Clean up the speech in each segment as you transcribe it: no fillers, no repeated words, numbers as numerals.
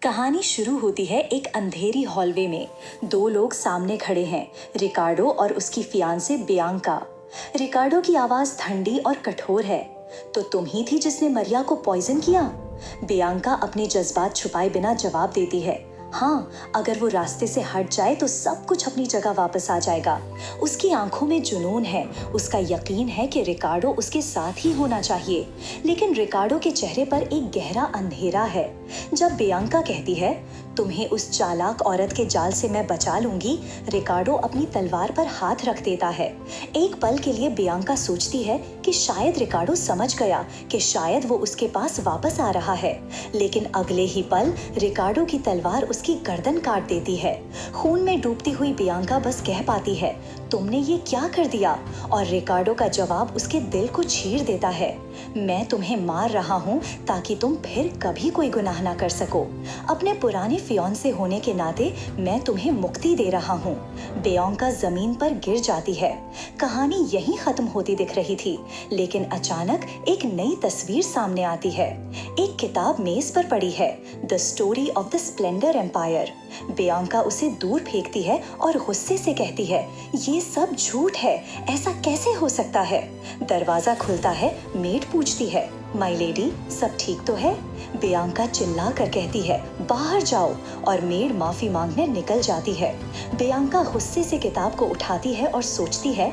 कहानी शुरू होती है एक अंधेरी हॉलवे में। दो लोग सामने खड़े हैं, रिकार्डो और उसकी फियांसे बियांका। रिकार्डो की आवाज ठंडी और कठोर है। तो तुम ही थी जिसने मरिया को पॉइजन किया? बियांका अपने जज्बात छुपाए बिना जवाब देती है, हाँ, अगर वो रास्ते से हट जाए तो सब कुछ अपनी जगह वापस आ जाएगा। उसकी आंखों में जुनून है, उसका यकीन है कि रिकार्डो उसके साथ ही होना चाहिए। लेकिन रिकार्डो के चेहरे पर एक गहरा अंधेरा है। जब बियांका कहती है, तुम्हें उस चालाक औरत के जाल से मैं बचा लूंगी, रिकार्डो अपनी तलवार पर हाथ रख देता है। एक पल के लिए बियांका सोचती है कि शायद रिकार्डो समझ गया कि शायद वो उसके पास वापस आ रहा है। लेकिन अगले ही पल रिकार्डो की तलवार उसकी गर्दन काट देती है। खून में डूबती हुई बियांका बस कह पाती है, तुमने ये क्या कर दिया? और रिकार्डो का जवाब उसके दिल को चीर देता है, मैं तुम्हें मार रहा हूँ ताकि तुम फिर कभी कोई गुनाह ना कर सको। अपने पुराने फियांसे होने के नाते मैं तुम्हें मुक्ति दे रहा हूँ। बियांका जमीन पर गिर जाती है। कहानी यहीं खत्म होती दिख रही थी, लेकिन अचानक एक नई तस्वीर सामने आती है। एक किताब मेज पर पड़ी है, the story of the splendour empire. Bianca उसे दूर फेंकती है और गुस्से से कहती है, ये सब झूठ है, ऐसा कैसे हो सकता है? दरवाजा खुलता है, मेड पूछती है, माय लेडी, सब ठीक तो है? बियांका चिल्ला कर कहती है, बाहर जाओ, और मेड माफी मांगने निकल जाती है। बियांका गुस्से से किताब को उठाती है और सोचती है,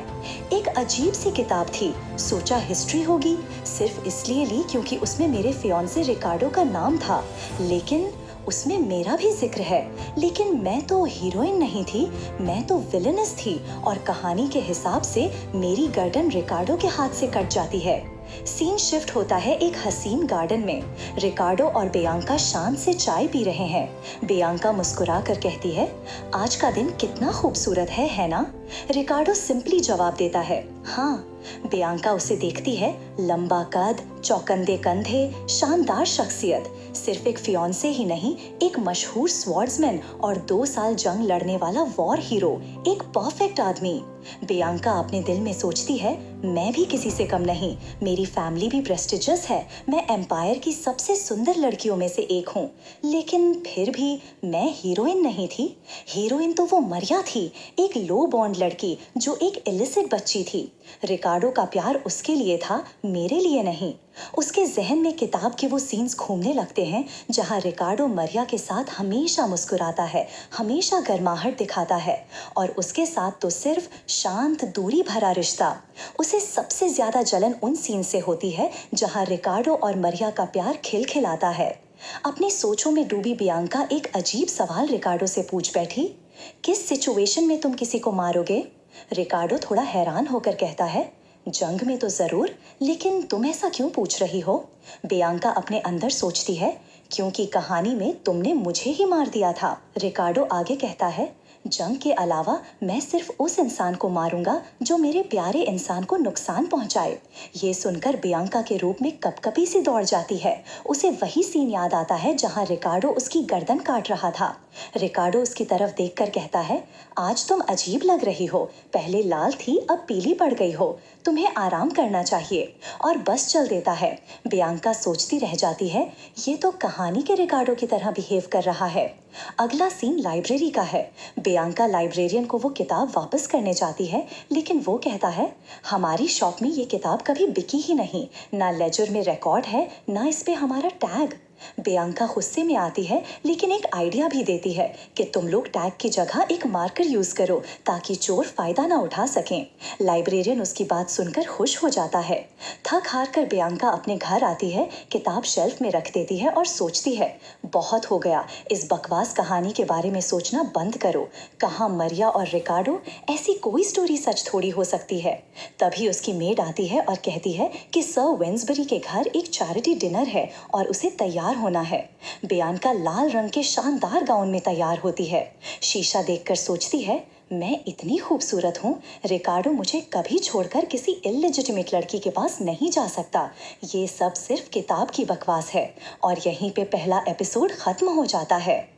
एक अजीब सी किताब थी, सोचा हिस्ट्री होगी, सिर्फ इसलिए ली क्योंकि उसमें मेरे फियांसे रिकार्डो का नाम था, लेकिन उसमें मेरा भी जिक्र है। लेकिन मैं तो हीरोइन नहीं थी, मैं तो विलेनस थी, और कहानी के हिसाब से मेरी गर्दन रिकार्डो के हाथ से कट जाती है। सीन शिफ्ट होता है एक हसीन गार्डन में। रिकार्डो और बियांका शांत से चाय पी रहे हैं। बियांका मुस्कुरा कर कहती है, आज का दिन कितना खूबसूरत है ना? रिकार्डो सिंपली जवाब देता है, हाँ। बियांका उसे देखती है, लंबा कद, चौकंदे कंधे, शानदार शख्सियत, सिर्फ एक फियांसे ही नहीं, एक मशहूर स्वॉर्ड्समैन और 2 साल जंग लड़ने वाला वॉर हीरो, एक परफेक्ट आदमी। बियांका अपने दिल में सोचती है, मैं भी किसी से कम नहीं, मेरी फैमिली भी प्रेस्टिजियस है, मैं एम्पायर की सबसे सुंदर लड़कियों में से एक हूँ। लेकिन फिर भी मैं हीरोइन नहीं थी। हीरोइन तो वो मरिया थी, एक लो बॉन्ड लड़की जो एक इलिसिट बच्ची थी। रिकार्डो का प्यार उसके लिए था, मेरे लिए नहीं। उसके जहन में किताब के वो सीन्स घूमने लगते हैं जहां रिकार्डो मरिया के साथ हमेशा मुस्कुराता है, हमेशा गर्माहट दिखाता है, और उसके साथ तो सिर्फ शांत दूरी भरा रिश्ता। उसे सबसे ज्यादा जलन उन सीन से होती है जहां रिकार्डो और मरिया का प्यार खिलखिलाता है। अपनी सोचों में डूबी बियांका एक अजीब सवाल रिकार्डो से पूछ बैठी, किस सिचुएशन में तुम किसी को मारोगे? रिकार्डो थोड़ा हैरान होकर कहता है, जंग में तो जरूर, लेकिन तुम ऐसा क्यों पूछ रही हो? बियांका अपने अंदर सोचती है, क्योंकि कहानी में तुमने मुझे ही मार दिया था। रिकार्डो आगे कहता है, जंग के अलावा मैं सिर्फ उस इंसान को मारूंगा जो मेरे प्यारे इंसान को नुकसान पहुंचाए। ये सुनकर बियांका के रूप में कपकपी सी दौड़ जाती है। उसे वही सीन याद आता है जहां रिकार्डो उसकी गर्दन काट रहा था। रिकार्डो उसकी तरफ देखकर कहता है, आज तुम अजीब लग रही हो, पहले लाल थी अब पीली पड़ गई हो, तुम्हें आराम करना चाहिए, और बस चल देता है। बियांका सोचती रह जाती है, ये तो कहानी के रिकार्डो की तरह बिहेव कर रहा है। अगला सीन लाइब्रेरी का है। बियांका लाइब्रेरियन को वो किताब वापस करने जाती है, लेकिन वो कहता है, हमारी शॉप में ये किताब कभी बिकी ही नहीं, ना लेजर में रिकॉर्ड है, ना इस पे हमारा टैग। बियांका गुस्से में आती है, लेकिन एक आइडिया भी देती है कि तुम लोग टैग की जगह एक मार्कर यूज करो ताकि चोर फायदा ना उठा सकें। लाइब्रेरियन उसकी बात सुनकर खुश हो जाता है। थक हार कर बियांका अपने घर आती है, किताब शेल्फ में रख देती है और सोचती है, बहुत हो गया, इस बकवास कहानी के बारे में सोचना बंद करो। कहाँ मरिया और रिकार्डो, ऐसी कोई स्टोरी सच थोड़ी हो सकती है। तभी उसकी मेड आती है और कहती है कि सर वेंसबरी के घर एक चैरिटी डिनर है और उसे तैयार होना है। बियांका लाल रंग के शानदार गाउन में तैयार होती है। शीशा देखकर सोचती है, मैं इतनी खूबसूरत हूँ, रिकार्डो मुझे कभी छोड़कर किसी इलिजिटिमेट लड़की के पास नहीं जा सकता। ये सब सिर्फ किताब की बकवास है। और यहीं पे पहला एपिसोड खत्म हो जाता है।